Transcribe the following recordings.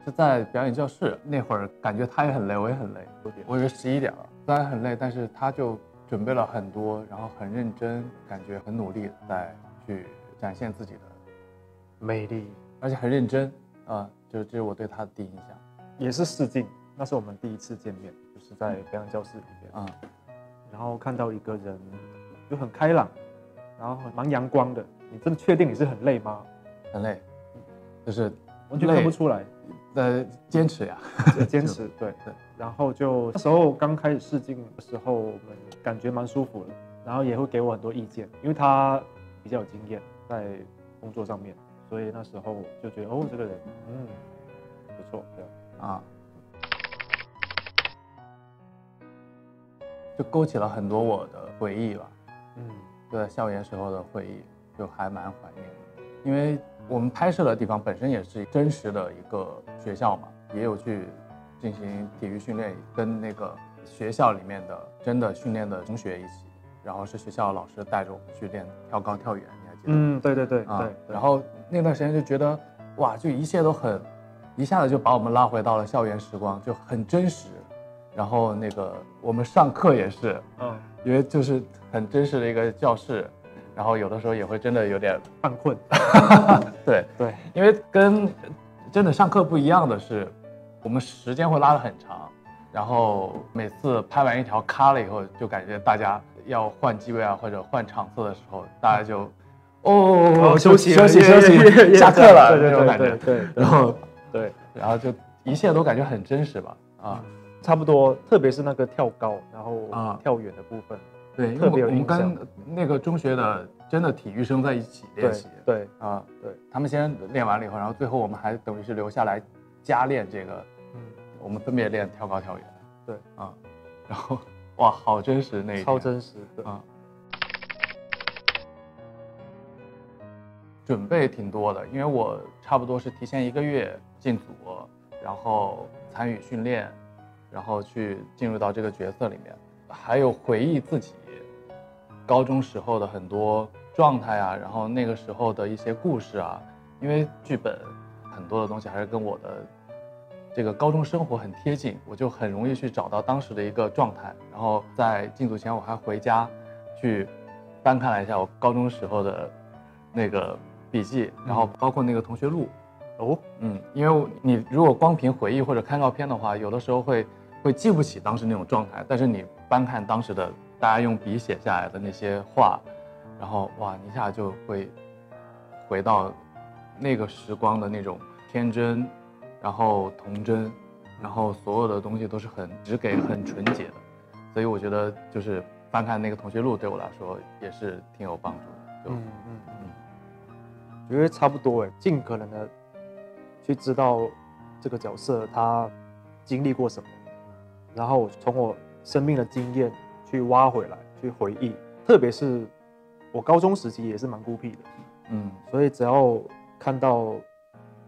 是在表演教室那会儿，感觉他也很累，我也很累，我以为11点了，虽然很累，但是他就准备了很多，然后很认真，感觉很努力在去展现自己的魅力，而且很认真啊，这是我对他的第一印象。也是试镜，那是我们第一次见面，就是在表演教室里面啊，然后看到一个人就很开朗，然后蛮阳光的。你真的确定你是很累吗？很累，就是完全看不出来。坚持呀，坚持，对。然后就那时候刚开始试镜的时候，我们感觉蛮舒服的，然后也会给我很多意见，因为他比较有经验在工作上面，所以那时候就觉得哦，这个人不错，这样啊，就勾起了很多我的回忆吧。就在校园时候的回忆，就还蛮怀念的，因为我们拍摄的地方本身也是真实的一个学校嘛，也有去进行体育训练，跟那个学校里面的真的训练的同学一起，然后是学校老师带着我们去练跳高跳远，你还记得？对。然后那段时间就觉得哇，就一切都很，一下子就把我们拉回到了校园时光，就很真实。然后那个我们上课也是，因为就是很真实的一个教室，然后有的时候也会真的有点犯困。对，因为跟真的上课不一样的是，我们时间会拉得很长，然后每次拍完一条咔了以后，就感觉大家要换机位啊或者换场次的时候，大家就休息，下课了那种感觉。对，然后就一切都感觉很真实吧。差不多，特别是那个跳高，然后跳远的部分，对，特别有印象。我们跟那个中学的真的体育生在一起练习，对，他们先练完了以后，然后最后我们还等于是留下来加练这个，我们分别练跳高、跳远，对，然后哇，好真实那一天，超真实的准备挺多的，因为我差不多是提前1个月进组，然后参与训练。然后去进入到这个角色里面，还有回忆自己高中时候的很多状态啊，然后那个时候的一些故事啊，因为剧本很多的东西还是跟我的这个高中生活很贴近，我就很容易去找到当时的一个状态。然后在进组前，我还回家去翻看了一下我高中时候的那个笔记，然后包括那个同学录。因为你如果光凭回忆或者看照片的话，有的时候会记不起当时那种状态，但是你翻看当时的大家用笔写下来的那些话，然后哇，你一下就会回到那个时光的那种天真，然后童真，然后所有的东西都是只给很纯洁的，所以我觉得就是翻看那个同学录对我来说也是挺有帮助的。觉得差不多尽可能的去知道这个角色他经历过什么。然后从我生命的经验去挖回来，去回忆，特别是我高中时期也是蛮孤僻的，所以只要看到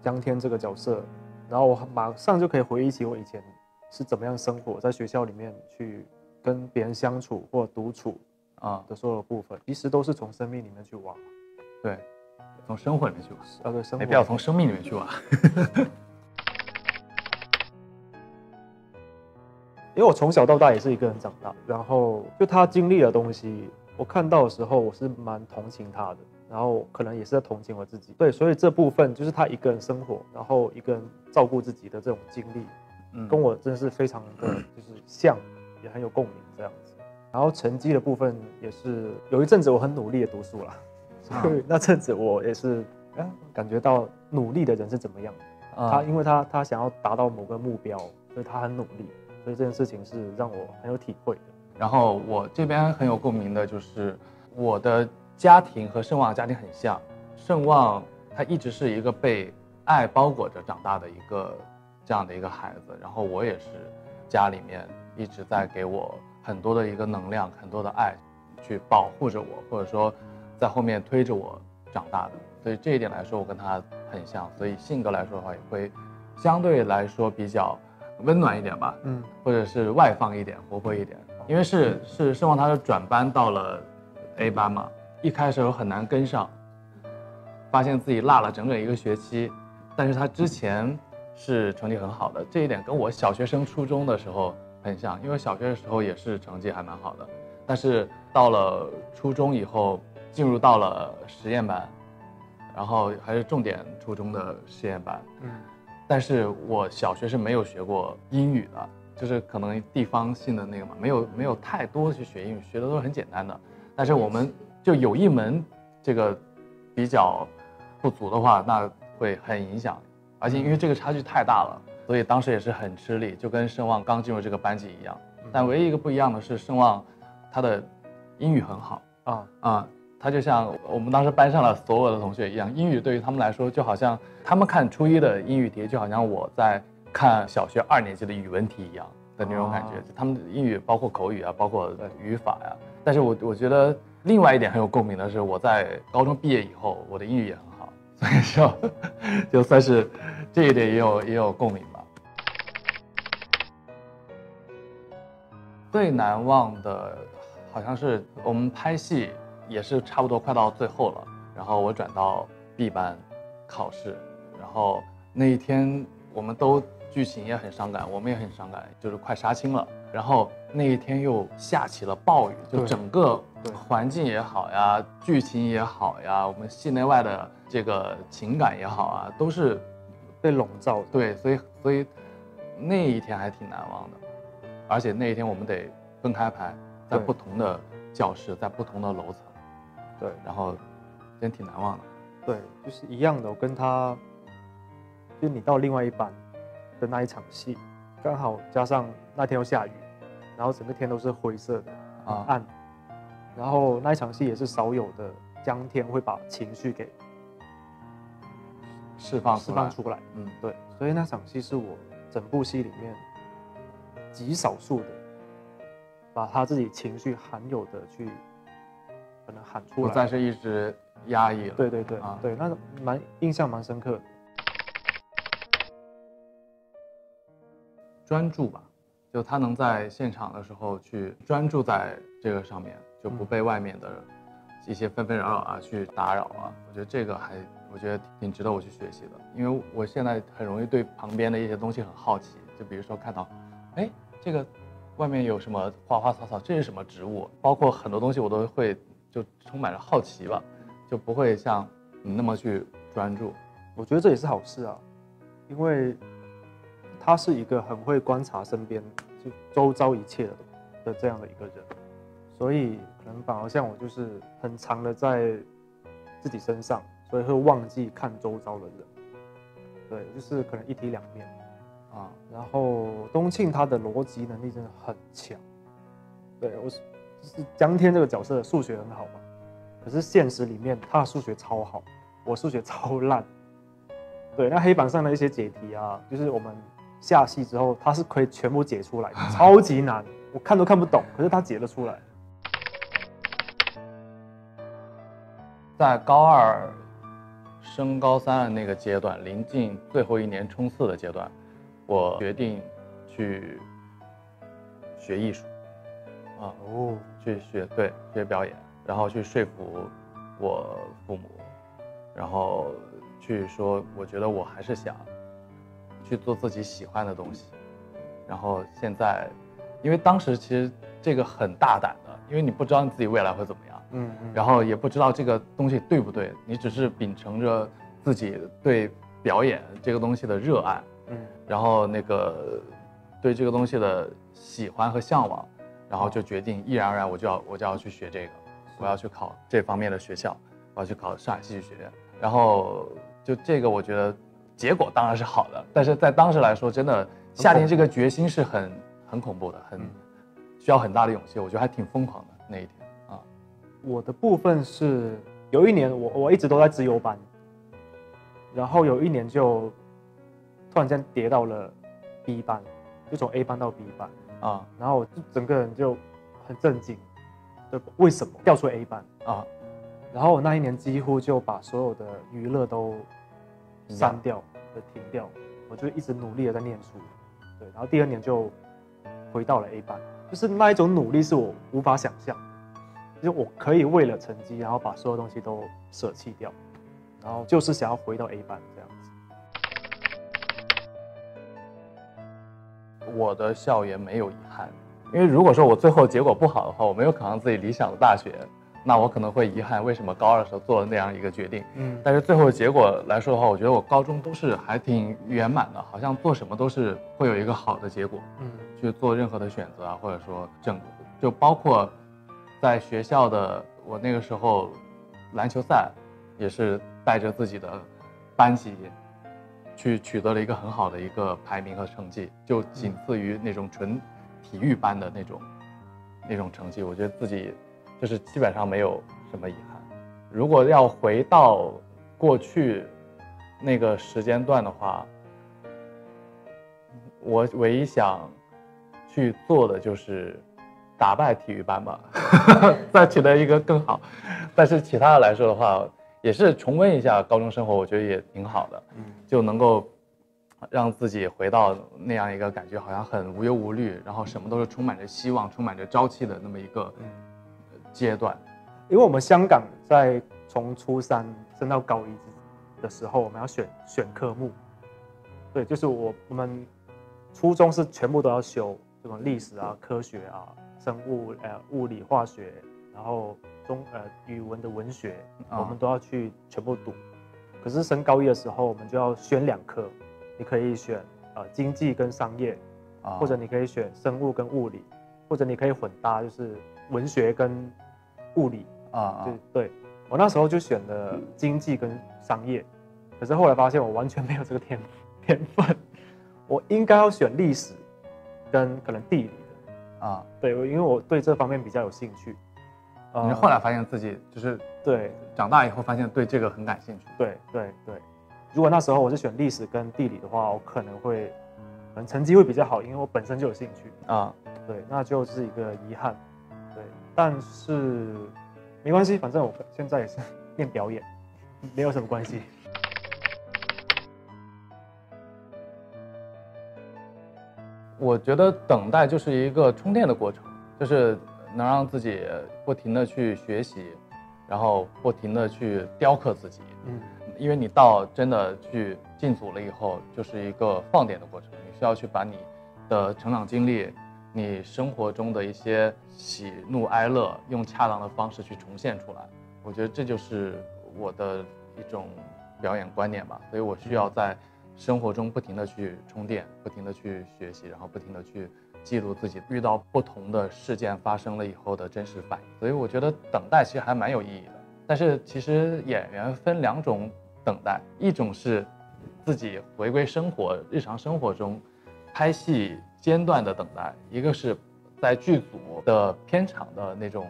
江天这个角色，然后我马上就可以回忆起我以前是怎么样生活在学校里面，去跟别人相处或独处的所有部分，其实都是从生命里面去挖。对，从生活里面去挖。对，生活没必要从生命里面去挖。因为我从小到大也是一个人长大，然后就他经历的东西，我看到的时候我是蛮同情他的，然后可能也是在同情我自己。对，所以这部分就是他一个人生活，然后一个人照顾自己的这种经历，跟我真的是非常的就是像，也很有共鸣这样子。然后成绩的部分也是有一阵子我很努力的读书啦，所以那阵子我也是感觉到努力的人是怎么样的。因为他想要达到某个目标，所以他很努力。所以这件事情是让我很有体会的。然后我这边很有共鸣的就是我的家庭和盛旺的家庭很像，盛旺他一直是一个被爱包裹着长大的一个这样的一个孩子，然后我也是家里面一直在给我很多的一个能量，很多的爱，去保护着我，或者说在后面推着我长大的。所以这一点来说，我跟他很像，所以性格来说的话，也会相对来说比较温暖一点吧，或者是外放一点，活泼一点。因为是盛旺他是转班到了 A 班嘛，一开始很难跟上，发现自己落了整整1个学期，但是他之前是成绩很好的，这一点跟我小学升初中的时候很像，因为小学的时候也是成绩还蛮好的，但是到了初中以后进入到了实验班，然后还是重点初中的实验班，但是我小学是没有学过英语的，就是可能地方性的那个嘛，没有太多去学英语，学的都是很简单的，但是我们就有一门这个比较不足的话，那会很影响，而且因为这个差距太大了，所以当时也是很吃力，就跟声望刚进入这个班级一样。但唯一一个不一样的是，声望他的英语很好他就像我们当时班上的所有的同学一样，英语对于他们来说就好像他们看初一的英语题，就好像我在看小学2年级的语文题一样的那种感觉。他们的英语包括口语啊，包括语法呀。但是我觉得另外一点很有共鸣的是，我在高中毕业以后，我的英语也很好，所以就算是这一点也有共鸣吧。最难忘的好像是我们拍戏也是差不多快到最后了，然后我转到 B 班考试，然后那一天我们都剧情也很伤感，我们也很伤感，就是快杀青了。然后那一天又下起了暴雨，就整个环境也好呀，剧情也好呀，我们戏内外的这个情感也好啊，都是被笼罩的。对，所以那一天还挺难忘的。而且那一天我们得分开拍，在不同的教室，在不同的楼层，对，然后真挺难忘的。对，就是一样的，我跟他，就你到另外一班的那一场戏，刚好加上那天又下雨，然后整个天都是灰色的，很暗，然后那一场戏也是少有的江天会把情绪给释放出来。对，所以那场戏是我整部戏里面极少数的，把他自己情绪含有的去可能喊出来，不再是一直压抑了。对，那印象蛮深刻的。专注吧，就他能在现场的时候去专注在这个上面，就不被外面的一些纷纷扰扰啊去打扰啊。我觉得这个我觉得挺值得我去学习的，因为我现在很容易对旁边的一些东西很好奇，就比如说看到，哎，这个外面有什么花花草草，这是什么植物？包括很多东西我都会就充满了好奇吧，就不会像你那么去专注。我觉得这也是好事啊，因为他是一个很会观察身边就周遭一切的这样的一个人，所以可能反而像我就是很常的在自己身上，所以会忘记看周遭的人。对，就是可能一体两面啊。然后东庆他的逻辑能力真的很强，对我就是江天这个角色数学很好嘛，可是现实里面他的数学超好，我数学超烂。对，那黑板上的一些解题啊，就是我们下戏之后，他是可以全部解出来的，超级难，我看都看不懂，可是他解得出来。在高2升高3的那个阶段，临近最后一年冲刺的阶段，我决定去学艺术，去学表演，然后去说服我父母，然后去说，我觉得我还是想去做自己喜欢的东西。然后现在，因为当时其实这个很大胆的，因为你不知道你自己未来会怎么样，然后也不知道这个东西对不对，你只是秉承着自己对表演这个东西的热爱，然后那个对这个东西的喜欢和向往，然后就决定毅然而然我就要去学这个，我要去考这方面的学校，我要去考上海戏剧学院。然后就这个我觉得结果当然是好的，但是在当时来说，真的下定这个决心是很恐怖的，很需要很大的勇气，我觉得还挺疯狂的那一天啊。我的部分是有一年我一直都在资优班，然后有一年就突然间跌到了 B 班，就从 A 班到 B 班啊，然后我就整个人就很震惊，就为什么调出 A 班啊？然后我那一年几乎就把所有的娱乐都删掉停掉，我就一直努力的在念书，对，然后第2年就回到了 A 班，就是那一种努力是我无法想象，就是我可以为了成绩，然后把所有东西都舍弃掉，然后就是想要回到 A 班这样子。我的校园没有遗憾，因为如果说我最后结果不好的话，我没有考上自己理想的大学，那我可能会遗憾为什么高二的时候做了那样一个决定。但是最后结果来说的话，我觉得我高中都是还挺圆满的，好像做什么都是会有一个好的结果。去做任何的选择啊，或者说就包括在学校的我那个时候篮球赛，也是带着自己的班级去取得了一个很好的一个排名和成绩，就仅次于那种纯体育班的那种成绩。我觉得自己就是基本上没有什么遗憾。如果要回到过去那个时间段的话，我唯一想去做的就是打败体育班吧，再取得一个更好。但是其他的来说的话，也是重温一下高中生活，我觉得也挺好的，就能够让自己回到那样一个感觉，好像很无忧无虑，然后什么都是充满着希望、充满着朝气的那么一个阶段。因为我们香港在从初三升到高一的时候，我们要选科目，对，就是我们初中是全部都要修，什么历史啊、科学啊、生物、物理、化学，然后语文的文学，我们都要去全部读。可是升高一的时候，我们就要选2科，你可以选经济跟商业，或者你可以选生物跟物理，或者你可以混搭，就是文学跟物理对，我那时候就选了经济跟商业，可是后来发现我完全没有这个天分，我应该要选历史跟可能地理的对，因为我对这方面比较有兴趣。你后来发现自己就是对，长大以后发现对这个很感兴趣。对，如果那时候我是选历史跟地理的话，我可能成绩会比较好，因为我本身就有兴趣对，那就是一个遗憾。对，但是没关系，反正我现在也是练表演，没有什么关系。我觉得等待就是一个充电的过程，就是能让自己不停的去学习，然后不停的去雕刻自己。因为你到真的去进组了以后，就是一个放电的过程，你需要去把你的成长经历，你生活中的一些喜怒哀乐，用恰当的方式去重现出来。我觉得这就是我的一种表演观念吧，所以我需要在生活中不停的去充电，不停的去学习，然后不停的去记录自己遇到不同的事件发生了以后的真实反应。所以我觉得等待其实还蛮有意义的。但是其实演员分2种等待，一种是自己回归生活、日常生活中拍戏间断的等待，一个是在剧组的片场的那种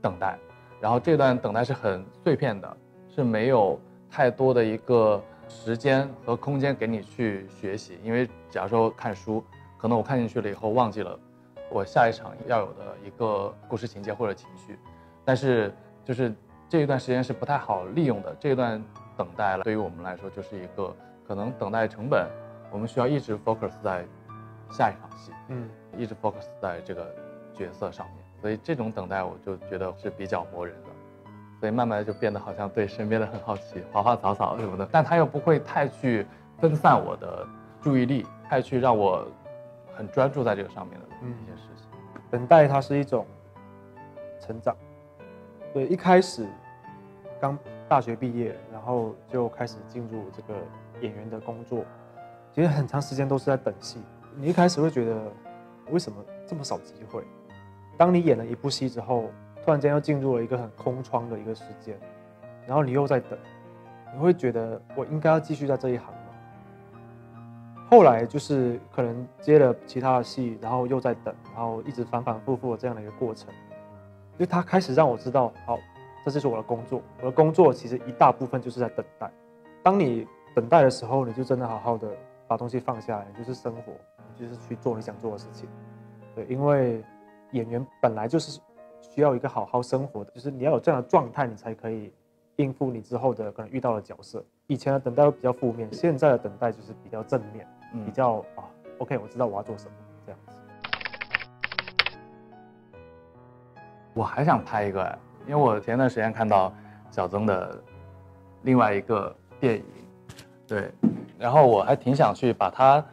等待。然后这段等待是很碎片的，是没有太多的一个时间和空间给你去学习。因为假如说看书，可能我看进去了以后忘记了我下一场要有的一个故事情节或者情绪，但是就是这一段时间是不太好利用的。这一段等待对于我们来说就是一个可能等待成本，我们需要一直 focus 在下一场戏，一直 focus 在这个角色上面。所以这种等待我就觉得是比较磨人的，所以慢慢就变得好像对身边的很好奇，花花草草什么的，但它又不会太去分散我的注意力，太去让我很专注在这个上面的一些事情。等待它是一种成长。对，一开始刚大学毕业，然后就开始进入这个演员的工作，其实很长时间都是在等戏。你一开始会觉得为什么这么少机会？当你演了一部戏之后，突然间又进入了一个很空窗的一个时间，然后你又在等，你会觉得我应该要继续在这一行吗？后来就是可能接了其他的戏，然后又在等，然后一直反反复复的这样的一个过程，就他开始让我知道，好，这就是我的工作。我的工作其实一大部分就是在等待。当你等待的时候，你就真的好好的把东西放下来，就是生活，你就是去做你想做的事情。对，因为演员本来就是需要一个好好生活的，就是你要有这样的状态，你才可以应付你之后的可能遇到的角色。以前的等待会比较负面，现在的等待就是比较正面，比较OK， 我知道我要做什么这样子。我还想拍一个，因为我前段时间看到小曾的另外一个电影，对，然后我还挺想去把他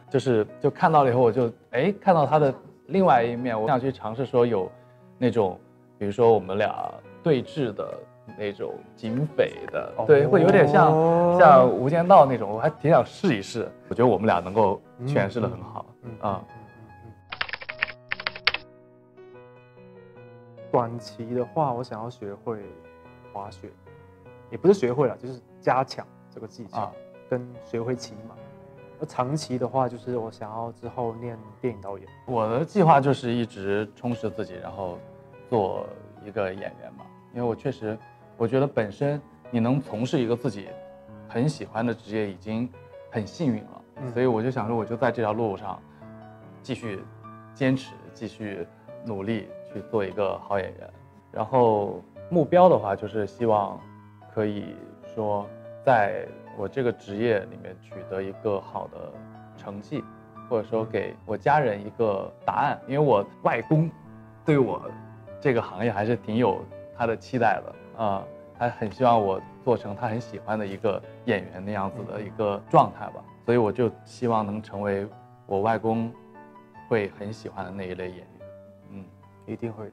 就看到了以后，我就看到他的另外一面，我想去尝试说有那种，比如说我们俩对峙的那种警匪的，对，会有点像《无间道》那种，我还挺想试一试。我觉得我们俩能够诠释得很好啊。短期的话，我想要学会滑雪，也不是学会了，就是加强这个技巧，跟学会骑马。而长期的话，就是我想要之后念电影导演。我的计划就是一直充实自己，然后做一个演员嘛。因为我觉得本身你能从事一个自己很喜欢的职业已经很幸运了，所以我就想说，我就在这条路上继续坚持，继续努力去做一个好演员。然后目标的话，就是希望可以说在我这个职业里面取得一个好的成绩，或者说给我家人一个答案。因为我外公对我这个行业还是挺有他的期待的啊，他很希望我做成他很喜欢的一个演员那样子的一个状态吧。所以我就希望能成为我外公会很喜欢的那一类演员。一定会的。